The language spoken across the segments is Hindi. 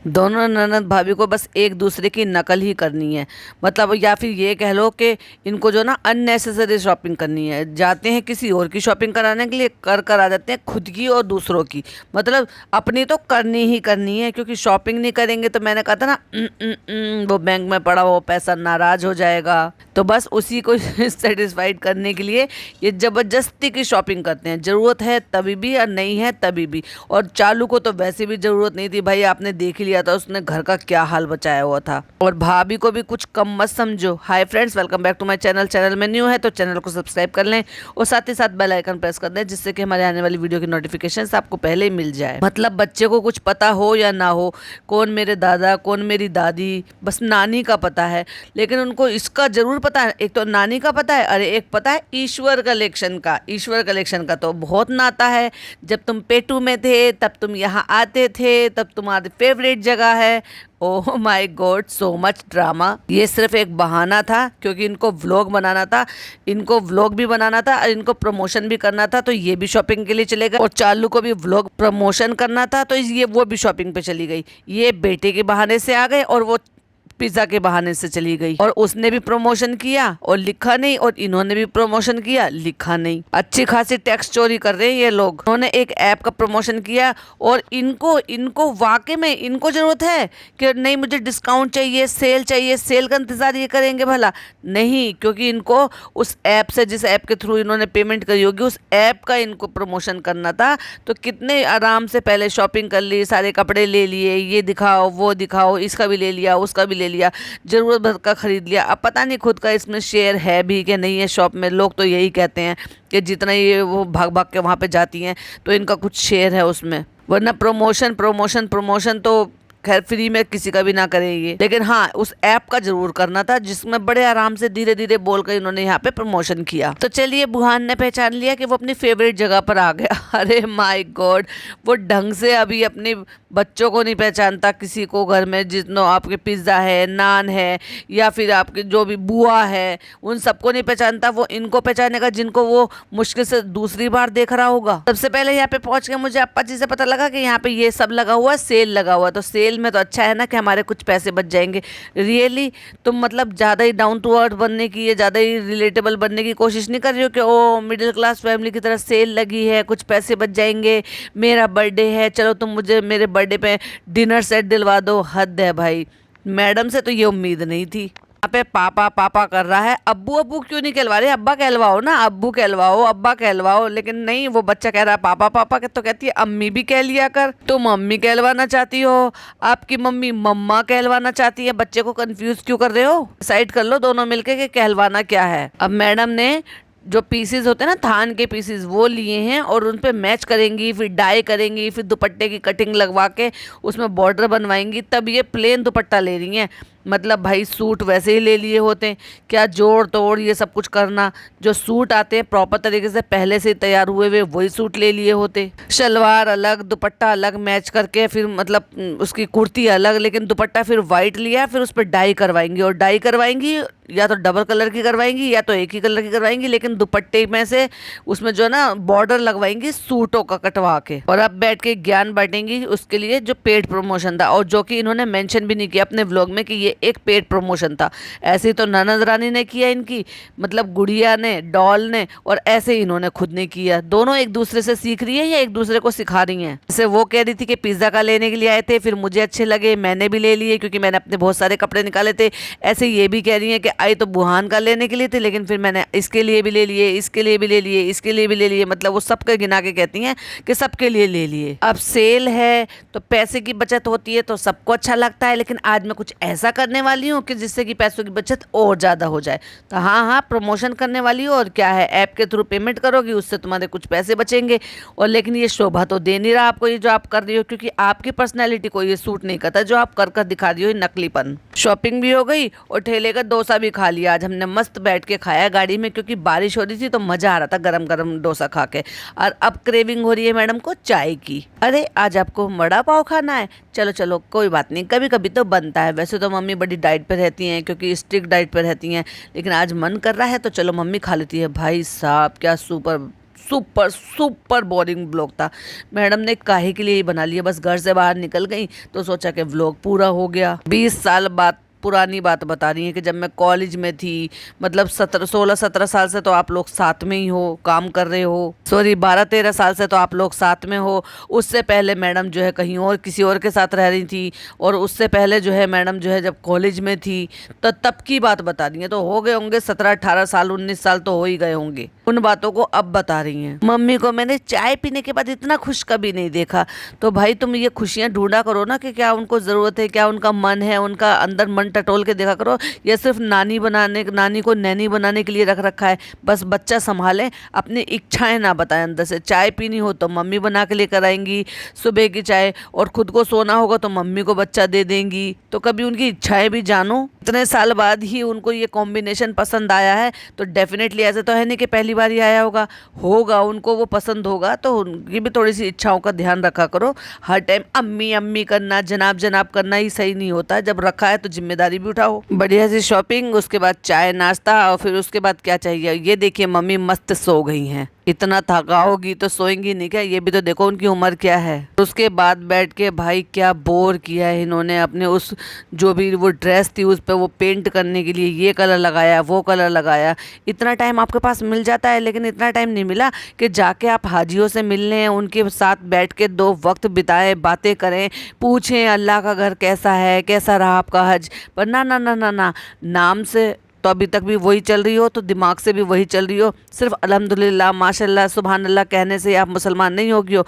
दोनों ननद भाभी को बस एक दूसरे की नकल ही करनी है। मतलब या फिर ये कह लो कि इनको जो ना अननेसेसरी शॉपिंग करनी है, जाते हैं किसी और की शॉपिंग कराने के लिए, कर आ जाते हैं खुद की और दूसरों की। मतलब अपनी तो करनी ही करनी है, क्योंकि शॉपिंग नहीं करेंगे तो मैंने कहा था ना वो बैंक में पड़ा हुआ पैसा नाराज हो जाएगा। तो बस उसी को सेटिस्फाइड करने के लिए ये ज़बरदस्ती की शॉपिंग करते हैं। ज़रूरत है तभी भी और नहीं है तभी भी। और चालू को तो वैसे भी ज़रूरत नहीं थी भाई, आपने देख ही लिया था उसने घर का क्या हाल बचाया हुआ था। और भाभी को भी कुछ कम मत समझो। Hi friends, welcome back to my channel. Channel में न्यू है तो चैनल को सब्सक्राइब कर लें और साथ ही साथ बेल आइकन प्रेस कर दें, जिससे कि हमारे आने वाली वीडियो की नोटिफिकेशन आपको पहले ही मिल जाए। मतलब बच्चे को कुछ पता हो या ना हो, कौन मेरे दादा कौन मेरी दादी, बस नानी का पता है। लेकिन उनको इसका जरूर पता है, एक तो नानी का पता है, अरे एक पता है ईश्वर कलेक्शन का। ईश्वर कलेक्शन का तो बहुत नाता है। जब तुम पेटू में थे तब तुम यहाँ आते थे, तब तुम्हारी फेवरेट जगह है। Oh my God, so much drama. ये सिर्फ एक बहाना था, क्योंकि इनको व्लॉग बनाना था, इनको व्लॉग भी बनाना था और इनको प्रमोशन भी करना था, तो ये भी शॉपिंग के लिए चले गए। और चालू को भी व्लॉग प्रमोशन करना था, तो ये वो भी शॉपिंग पे चली गई। ये बेटे के बहाने से आ गए और वो पिज्जा के बहाने से चली गई। और उसने भी प्रमोशन किया और लिखा नहीं, और इन्होंने भी प्रमोशन किया, लिखा नहीं। अच्छी खासी टैक्स चोरी कर रहे हैं ये लोग। उन्होंने एक ऐप का प्रमोशन किया और इनको इनको वाकई में इनको जरूरत है कि नहीं मुझे डिस्काउंट चाहिए, सेल का इंतजार ये करेंगे भला? नहीं, क्योंकि इनको उस ऐप से, जिस ऐप के थ्रू इन्होंने पेमेंट करी होगी, उस ऐप का इनको प्रमोशन करना था। तो कितने आराम से पहले शॉपिंग कर ली, सारे कपड़े ले लिए, ये दिखाओ वो दिखाओ, इसका भी ले लिया उसका भी ले लिया, जरूरत भर का खरीद लिया। अब पता नहीं खुद का इसमें शेयर है भी कि नहीं है शॉप में। लोग तो यही कहते हैं कि जितना ये वो भाग भाग के वहाँ पे जाती हैं तो इनका कुछ शेयर है उसमें, वरना प्रमोशन प्रमोशन प्रमोशन तो खैर फ्री में किसी का भी ना करेंगे। लेकिन हाँ, उस ऐप का जरूर करना था, जिसमें बड़े आराम से धीरे धीरे बोलकर इन्होंने यहाँ पे प्रमोशन किया। तो चलिए, बुहान ने पहचान लिया कि वो अपनी फेवरेट जगह पर आ गया। अरे माय गॉड, वो ढंग से अभी अपने बच्चों को नहीं पहचानता, किसी को घर में जितना आपके पिज्ज़ा है, नान है, या फिर आपके जो भी बुआ है, उन सबको नहीं पहचानता। वो इनको पहचानेगा जिनको वो मुश्किल से दूसरी बार देख रहा होगा। सबसे पहले यहाँ पे पहुंच के मुझे अप्पा जी से पता लगा कि यहाँ पे ये सब लगा हुआ है, सेल लगा हुआ है। तो सेल में तो अच्छा है ना कि हमारे कुछ पैसे बच जाएंगे। रियली तुम मतलब ज़्यादा ही डाउन टू अर्थ बनने की या ज़्यादा ही रिलेटेबल बनने की कोशिश नहीं कर रही हो कि ओ मिडिल क्लास फैमिली की तरह सेल लगी है, कुछ पैसे बच जाएंगे, मेरा बर्थडे है, चलो तुम मुझे मेरे बर्थडे पे डिनर सेट दिलवा दो। हद है भाई, मैडम से तो ये उम्मीद नहीं थी। यहाँ पे पापा पापा कर रहा है, अब्बू अब्बू क्यों नहीं कहलवा रहे? अब्बा कहलवाओ ना, अब्बू कहलवाओ, अब्बा कहलवाओ। लेकिन नहीं, वो बच्चा कह रहा है पापा पापा के, तो कहती है अम्मी भी कह लिया कर। तुम मम्मी कहलवाना चाहती हो, आपकी मम्मी मम्मा कहलवाना चाहती है। बच्चे को कंफ्यूज क्यों कर रहे हो? डिसाइड कर लो दोनों मिलके कि कहलवाना क्या है। अब मैडम ने जो पीसेस होते हैं ना, थान के पीसेस, वो लिए हैं और उन पे मैच करेंगी, फिर डाई करेंगी, फिर दुपट्टे की कटिंग लगवा के उसमें बॉर्डर बनवाएंगी, तब ये प्लेन दुपट्टा ले रही हैं। मतलब भाई सूट वैसे ही ले लिए होते हैं, क्या जोड़ तोड़ ये सब कुछ करना? जो सूट आते हैं प्रॉपर तरीके से पहले से तैयार हुए हुए, वही सूट ले लिए होते। शलवार अलग, दुपट्टा अलग मैच करके, फिर मतलब उसकी कुर्ती अलग, लेकिन दुपट्टा फिर वाइट लिया, फिर उस पर डाई करवाएंगी। और डाई करवाएंगी या तो डबल कलर की करवाएंगी या तो एक ही कलर की करवाएंगी, लेकिन दुपट्टे में से उसमें जो है ना बॉर्डर लगवाएंगी सूटों का कटवा के। और अब बैठ के ज्ञान बांटेंगी उसके लिए, जो पेड प्रमोशन था, और जो कि इन्होंने मेंशन भी नहीं किया अपने व्लॉग में कि ये एक पेड प्रमोशन था। ऐसे तो ननद रानी ने किया इनकी, मतलब गुड़िया ने, डॉल ने, और ऐसे ही इन्होंने खुद ने किया। दोनों एक दूसरे से सीख रही है या एक दूसरे को सिखा रही हैं? जैसे वो कह रही थी कि पिज्जा का लेने के लिए आए थे, फिर मुझे अच्छे लगे, मैंने भी ले लिए क्योंकि मैंने अपने बहुत सारे कपड़े निकाले थे। ऐसे ये भी कह रही है कि आई तो बुहान का लेने के लिए थे, लेकिन फिर मैंने इसके लिए भी ले लिए, इसके लिए भी ले लिए, इसके लिए भी ले लिए। मतलब वो सबके गिना के कहती हैं कि सबके लिए ले लिए। अब सेल है तो पैसे की बचत होती है तो सबको अच्छा लगता है, लेकिन आज मैं कुछ ऐसा करने वाली हूँ कि जिससे कि पैसों की बचत और ज़्यादा हो जाए। तो हाँ, प्रमोशन करने वाली हो, और क्या है, ऐप के थ्रू पेमेंट करोगी, उससे तुम्हारे कुछ पैसे बचेंगे। और लेकिन ये शोभा तो दे नहीं रहा आपको ये जो आप कर रही हो, क्योंकि आपकी पर्सनैलिटी को ये सूट नहीं करता जो आप कर दिखा रही हो, नकलीपन। शॉपिंग भी हो गई और ठेले का डोसा भी खा लिया। आज हमने मस्त बैठ के खाया गाड़ी में, क्योंकि बारिश हो रही थी तो मज़ा आ रहा था गरम गरम डोसा खा के। और अब क्रेविंग हो रही है मैडम को चाय की। अरे आज आपको वड़ा पाव खाना है? चलो चलो कोई बात नहीं, कभी कभी तो बनता है। वैसे तो मम्मी बड़ी डाइट पे रहती हैं, क्योंकि स्ट्रिक्ट डाइट पे रहती हैं, लेकिन आज मन कर रहा है तो चलो मम्मी खा लेती है। भाई साहब क्या super super super boring vlog था। मैडम ने काहे के लिए ही बना लिया, बस घर से बाहर निकल गई तो सोचा कि व्लॉग पूरा हो गया। 20 साल बाद पुरानी बात बता रही है कि जब मैं कॉलेज में थी, मतलब 16-17 साल से तो आप लोग साथ में ही हो, काम कर रहे हो, सॉरी 12-13 साल से तो आप लोग साथ में हो। उससे पहले मैडम जो है कहीं और किसी और के साथ रह रही थी, और उससे पहले जो है मैडम जो है जब कॉलेज में थी तो तब की बात बता रही है। तो हो गए होंगे 17-18 साल, 19 साल तो हो ही गए होंगे। उन बातों को अब बता रही हैं। मम्मी को मैंने चाय पीने के बाद इतना खुश कभी नहीं देखा। तो भाई तुम ये खुशियां ढूंढा करो ना कि क्या उनको ज़रूरत है, क्या उनका मन है, उनका अंदर मन टटोल के देखा करो। या सिर्फ नानी को नैनी बनाने के लिए रख रखा है। बस बच्चा संभाले, अपनी इच्छाएं ना बताएं अंदर से। चाय पीनी हो तो मम्मी बना के लेकर आएंगी सुबह की चाय, और खुद को सोना होगा तो मम्मी को बच्चा दे देंगी। तो कभी उनकी इच्छाएं भी जानो। इतने साल बाद ही उनको ये कॉम्बिनेशन पसंद आया है, तो डेफिनेटली ऐसे तो है नहीं कि पहली बार ही आया होगा उनको वो पसंद होगा। तो उनकी भी थोड़ी सी इच्छाओं का ध्यान रखा करो। हर टाइम अम्मी अम्मी करना, जनाब जनाब करना ही सही नहीं होता। जब रखा है तो जिम्मेदारी भी उठाओ। बढ़िया सी शॉपिंग, उसके बाद चाय नाश्ता, और फिर उसके बाद क्या चाहिए। ये देखिए मम्मी मस्त सो गई हैं। इतना थका होगी तो सोएंगी नहीं क्या? ये भी तो देखो उनकी उम्र क्या है। उसके बाद बैठ के भाई क्या बोर किया है इन्होंने। अपने उस जो भी वो ड्रेस थी उस पर वो पेंट करने के लिए ये कलर लगाया, वो कलर लगाया। इतना टाइम आपके पास मिल जाता है, लेकिन इतना टाइम नहीं मिला कि जाके आप हाजियों से मिल लें, उनके साथ बैठ के 2 वक्त बिताएं, बातें करें, पूछें अल्लाह का घर कैसा है, कैसा रहा आपका हज। पर ना ना ना ना ना, नाम से तो अभी तक भी वही चल रही हो, तो दिमाग से भी वही चल रही हो। सिर्फ अल्हम्दुलिल्लाह माशाल्लाह सुभान अल्लाह कहने से आप मुसलमान नहीं होगी हो।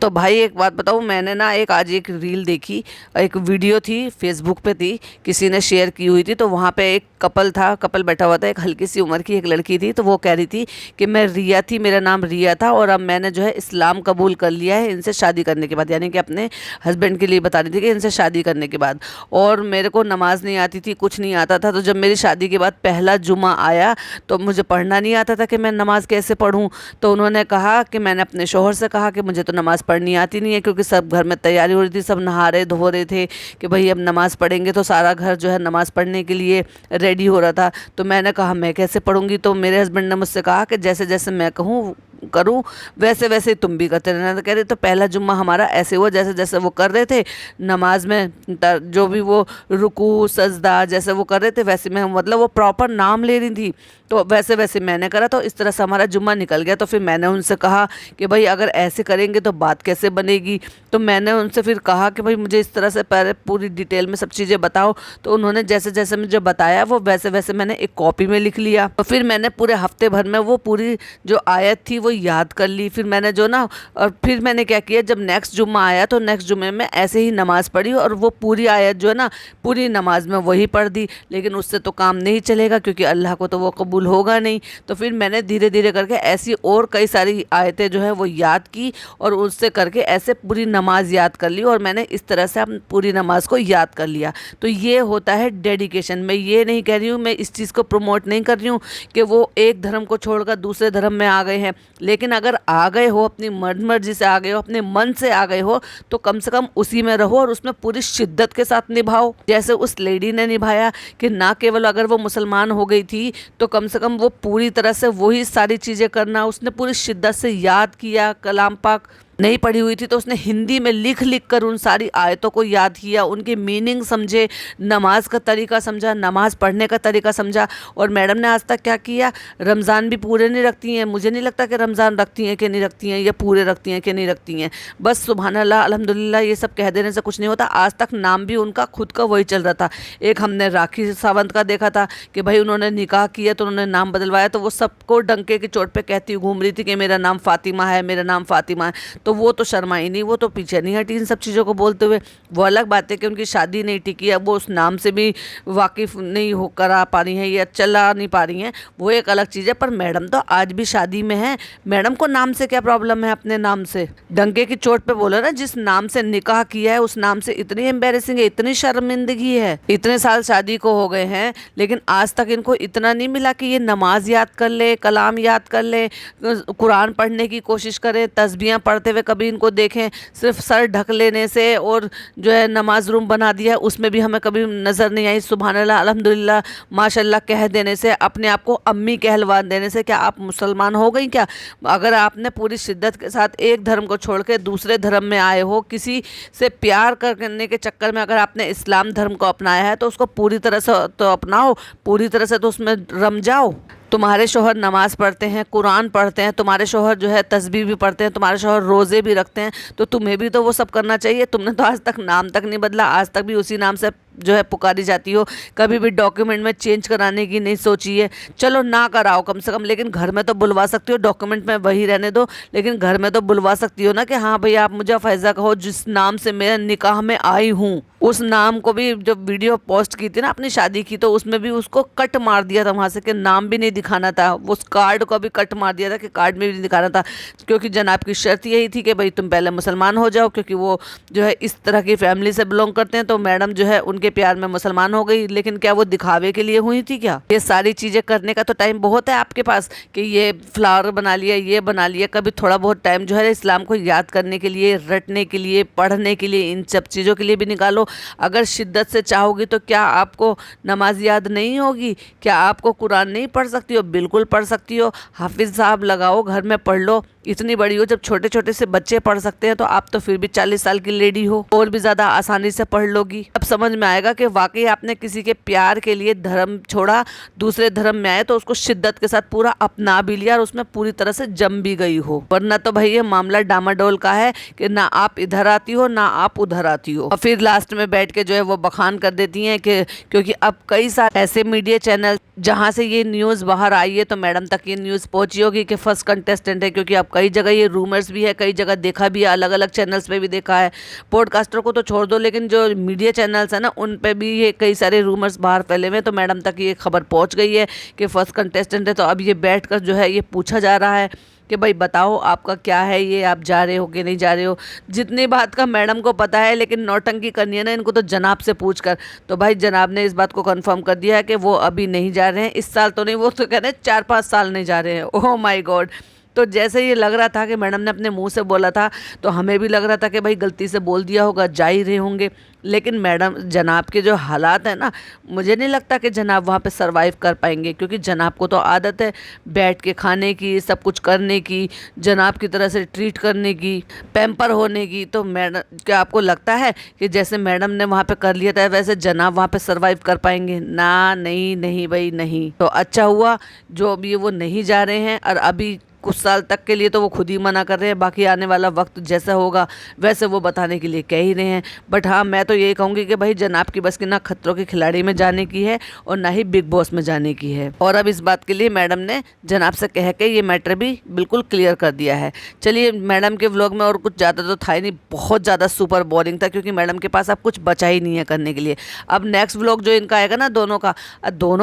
तो भाई एक बात बताऊँ, मैंने ना आज एक रील देखी, एक वीडियो थी फेसबुक पे थी, किसी ने शेयर की हुई थी। तो वहाँ पे एक कपल बैठा हुआ था, एक हल्की सी उम्र की एक लड़की थी। तो वो कह रही थी कि मैं रिया थी, मेरा नाम रिया था, और अब मैंने जो है इस्लाम कबूल कर लिया है इनसे शादी करने के बाद। यानी कि अपने हस्बैंड के लिए बता रही थी कि इनसे शादी करने के बाद। और मेरे को नमाज नहीं आती थी, कुछ नहीं आता था। तो जब मेरी शादी के बाद पहला जुमा आया तो मुझे पढ़ना नहीं आता था कि मैं नमाज कैसे पढ़ूँ। तो उन्होंने कहा कि मैंने अपने शोहर से कहा कि मुझे तो नमाज़ पढ़नी आती नहीं है, क्योंकि सब घर में तैयारी हो रही थी, सब नहा रहे धो रहे थे कि भाई अब नमाज़ पढ़ेंगे। तो सारा घर जो है नमाज़ पढ़ने के लिए रेडी हो रहा था। तो मैंने कहा मैं कैसे पढ़ूंगी। तो मेरे हस्बैंड ने मुझसे कहा कि जैसे जैसे मैं कहूँ करूँ वैसे वैसे तुम भी करते रहना। तो कह रहे तो पहला जुम्मा हमारा ऐसे हुआ, जैसे जैसे वो कर रहे थे नमाज में, जो भी वो रुकू सजदा जैसे वो कर रहे थे वैसे में, मतलब वो प्रॉपर नाम ले रही थी, तो वैसे वैसे मैंने करा। तो इस तरह से हमारा जुम्मा निकल गया। तो फिर मैंने उनसे कहा कि भाई अगर ऐसे करेंगे तो बात कैसे बनेगी। तो मैंने उनसे फिर कहा कि भाई मुझे इस तरह से पहले पूरी डिटेल में सब चीज़ें बताओ। तो उन्होंने जैसे जैसे मुझे बताया वो वैसे वैसे मैंने एक कॉपी में लिख लिया। तो फिर मैंने पूरे हफ्ते भर में वो पूरी जो आयत थी वो याद कर ली। फिर मैंने जो ना, और फिर मैंने क्या किया, जब नेक्स्ट जुम्मा आया तो नेक्स्ट जुम्मे में ऐसे ही नमाज़ पढ़ी, और वो पूरी आयत जो है ना पूरी नमाज में वही पढ़ दी। लेकिन उससे तो काम नहीं चलेगा, क्योंकि अल्लाह को तो वो कबूल होगा नहीं। तो फिर मैंने धीरे धीरे करके ऐसी और कई सारी आयतें जो है वो याद की, और उससे करके ऐसे पूरी नमाज याद कर ली। और मैंने इस तरह से पूरी नमाज को याद कर लिया। तो ये होता है डेडिकेशन। मैं ये नहीं कह रही हूँ, मैं इस चीज़ को प्रमोट नहीं कर रही हूँ कि वो एक धर्म को छोड़कर दूसरे धर्म में आ गए हैं। लेकिन अगर आ गए हो, अपनी मर्जी से आ गए हो, अपने मन से आ गए हो, तो कम से कम उसी में रहो और उसमें पूरी शिद्दत के साथ निभाओ, जैसे उस लेडी ने निभाया। कि ना केवल अगर वो मुसलमान हो गई थी तो कम से कम वो पूरी तरह से वही सारी चीज़ें करना, उसने पूरी शिद्दत से याद किया। कलाम पाक नहीं पढ़ी हुई थी तो उसने हिंदी में लिख लिख कर उन सारी आयतों को याद किया, उनके मीनिंग समझे, नमाज का तरीका समझा, नमाज पढ़ने का तरीका समझा। और मैडम ने आज तक क्या किया, रमज़ान भी पूरे नहीं रखती हैं। मुझे नहीं लगता कि रमज़ान रखती हैं कि नहीं रखती हैं, या पूरे रखती हैं कि नहीं रखती हैं। बस सुभान अल्लाह अल्हम्दुलिल्लाह ये सब कह देने से कुछ नहीं होता। आज तक नाम भी उनका खुद का वही चल रहा था। एक हमने राखी सावंत का देखा था कि भाई उन्होंने निकाह किया तो उन्होंने नाम बदलवाया, तो वो सबको डंके की चोट पर कहती घूम रही थी कि मेरा नाम फ़ातिमा है, मेरा नाम फ़ातिमा है। तो वो तो शर्माई नहीं, वो तो पीछे नहीं हटी इन सब चीज़ों को बोलते हुए। वो अलग बात है कि उनकी शादी नहीं टिकी, अब वो उस नाम से भी वाकिफ़ नहीं हो करा पा रही हैं या चला नहीं पा रही हैं, वो एक अलग चीज़ है। पर मैडम तो आज भी शादी में है। मैडम को नाम से क्या प्रॉब्लम है? अपने नाम से डंके की चोट पे बोलो ना, जिस नाम से निकाह किया है उस नाम से इतनी एम्बेरसिंग है, इतनी शर्मिंदगी है। इतने साल शादी को हो गए हैं, लेकिन आज तक इनको इतना नहीं मिला कि ये नमाज याद कर ले, कलाम याद कर ले, कुरान पढ़ने की कोशिश करे, तस्बीहां पढ़ते हुए कभी इनको देखें, सिर्फ सर ढक लेने से और जो है नमाज रूम बना दिया है उसमें भी हमें कभी नज़र नहीं आई। सुभान अल्लाह, अल्हम्दुलिल्लाह, माशाल्लाह कह देने से, अपने आप को अम्मी कहलवा देने से क्या आप मुसलमान हो गई क्या? अगर आपने पूरी शिद्दत के साथ एक धर्म को छोड़ के दूसरे धर्म में आए हो, किसी से प्यार करने के चक्कर में अगर आपने इस्लाम धर्म को अपनाया है तो उसको पूरी तरह से तो अपनाओ, पूरी तरह से तो उसमें रम जाओ। तुम्हारे शोहर नमाज पढ़ते हैं, कुरान पढ़ते हैं, तुम्हारे शोहर जो है तस्बीह भी पढ़ते हैं, तुम्हारे शोहर रोज़े भी रखते हैं, तो तुम्हें भी तो वो सब करना चाहिए। तुमने तो आज तक नाम तक नहीं बदला, आज तक भी उसी नाम से जो है पुकारी जाती हो, कभी भी डॉक्यूमेंट में चेंज कराने की नहीं सोची है। चलो ना कराओ कम से कम, लेकिन घर में तो बुलवा सकती हो, डॉक्यूमेंट में वही रहने दो, लेकिन घर में तो बुलवा सकती हो ना कि हाँ भैया आप मुझे फैज़ा कहो, जिस नाम से मैं निकाह में आई हूँ। उस नाम को भी जब वीडियो पोस्ट की थी ना अपनी शादी की, तो उसमें भी उसको कट मार दिया था वहाँ से कि नाम भी नहीं दिखाना था, उस कार्ड को भी कट मार दिया था कि कार्ड में भी नहीं दिखाना था, क्योंकि जनाब की शर्त यही थी कि भाई तुम पहले मुसलमान हो जाओ, क्योंकि वो जो है इस तरह की फैमिली से बिलोंग करते हैं। तो मैडम जो है उनके प्यार में मुसलमान हो गई, लेकिन क्या वो दिखावे के लिए हुई थी क्या? ये सारी चीज़ें करने का तो टाइम बहुत है आपके पास कि ये फ्लावर बना लिया, ये बना लिया। कभी थोड़ा बहुत टाइम जो है इस्लाम को याद करने के लिए, रटने के लिए, पढ़ने के लिए, इन सब चीज़ों के लिए भी निकालो। अगर शिद्दत से चाहोगी तो क्या आपको नमाज याद नहीं होगी? क्या आपको कुरान नहीं पढ़ सकती हो? बिल्कुल पढ़ सकती हो। हाफिज़ साहब लगाओ, घर में पढ़ लो। इतनी बड़ी हो, जब छोटे छोटे से बच्चे पढ़ सकते हैं तो आप तो फिर भी 40 साल की लेडी हो, और भी ज़्यादा आसानी से पढ़ लोगी। अब समझ में आएगा कि वाकई आपने किसी के प्यार के लिए धर्म छोड़ा, दूसरे धर्म में आए तो उसको शिद्दत के साथ पूरा अपना भी लिया और उसमें पूरी तरह से जम भी गई हो। वरना तो भाई ये मामला डामाडोल का है कि ना आप इधर आती हो ना आप उधर आती हो, और फिर लास्ट में बैठ के जो है वो बखान कर देती हैं कि क्योंकि अब कई सारे ऐसे मीडिया चैनल जहाँ से ये न्यूज़ बाहर आई है, तो मैडम तक ये न्यूज़ पहुंची होगी कि फर्स्ट कंटेस्टेंट है, क्योंकि अब कई जगह ये रूमर्स भी है, कई जगह देखा भी है, अलग अलग चैनल्स पे भी देखा है। पॉडकास्टर को तो छोड़ दो, लेकिन जो मीडिया चैनल्स है ना उन पे भी ये कई सारे रूमर्स बाहर फैले हुए हैं। तो मैडम तक ये खबर पहुंच गई है कि फर्स्ट कंटेस्टेंट है। तो अब ये बैठ कर जो है ये पूछा जा रहा है कि भाई बताओ आपका क्या है, ये आप जा रहे हो कि नहीं जा रहे हो। जितनी बात का मैडम को पता है, लेकिन नौटंकी करनी है ना इनको तो जनाब से पूछ कर। तो भाई जनाब ने इस बात को कंफर्म कर दिया है कि वो अभी नहीं जा रहे हैं, इस साल तो नहीं, वो तो कह रहे हैं 4-5 साल नहीं जा रहे हैं। Oh my God. तो जैसे ये लग रहा था कि मैडम ने अपने मुंह से बोला था, तो हमें भी लग रहा था कि भाई गलती से बोल दिया होगा, जा ही रहे होंगे। लेकिन मैडम जनाब के जो हालात है ना, मुझे नहीं लगता कि जनाब वहाँ पे सरवाइव कर पाएंगे, क्योंकि जनाब को तो आदत है बैठ के खाने की, सब कुछ करने की, जनाब की तरह से ट्रीट करने की, पैम्पर होने की। तो मैडम, क्या आपको लगता है कि जैसे मैडम ने वहाँ पे कर लिया था वैसे जनाब वहाँ पे सरवाइव कर पाएंगे? ना, नहीं नहीं भाई नहीं। तो अच्छा हुआ जो अभी वो नहीं जा रहे हैं, और अभी कुछ साल तक के लिए तो वो खुद ही मना कर रहे हैं, बाकी आने वाला वक्त जैसा होगा वैसे वो बताने के लिए कह ही रहे हैं। बट हाँ, मैं तो यही कहूँगी कि भाई जनाब की बस की ना खतरों के खिलाड़ी में जाने की है और ना ही बिग बॉस में जाने की है। और अब इस बात के लिए मैडम ने जनाब से कह के ये मैटर भी बिल्कुल क्लियर कर दिया है। चलिए, मैडम के व्लॉग में और कुछ ज़्यादा तो था ही नहीं, बहुत ज़्यादा सुपर बोरिंग था, क्योंकि मैडम के पास अब कुछ बचा ही नहीं है करने के लिए। अब नेक्स्ट व्लॉग जो इनका आएगा ना, दोनों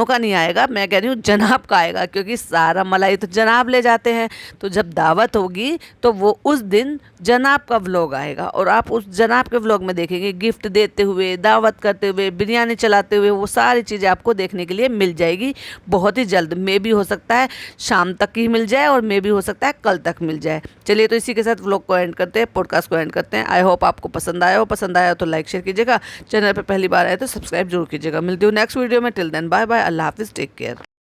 का नहीं आएगा, मैं कह रही हूँ जनाब का आएगा, क्योंकि सारा मलाई तो जनाब ले जाते हैं। तो जब दावत होगी तो वो उस दिन जनाब का व्लॉग आएगा, और आप उस जनाब के व्लॉग में देखेंगे गिफ्ट देते हुए, दावत करते हुए, बिरयानी चलाते हुए, वो सारी चीज़ें आपको देखने के लिए मिल जाएगी बहुत ही जल्द। मे भी हो सकता है शाम तक ही मिल जाए, और मे भी हो सकता है कल तक मिल जाए। चलिए, तो इसी के साथ व्लॉग को एंड करते हैं, पॉडकास्ट को एंड करते हैं। आई होप आपको पसंद आया हो। पसंद आया तो लाइक शेयर कीजिएगा, चैनल पर पहली बार आए तो सब्सक्राइब जरूर कीजिएगा। मिलती हूँ नेक्स्ट वीडियो में। टिल देन बाय बाय, अल्लाह हाफिज़, टेक केयर।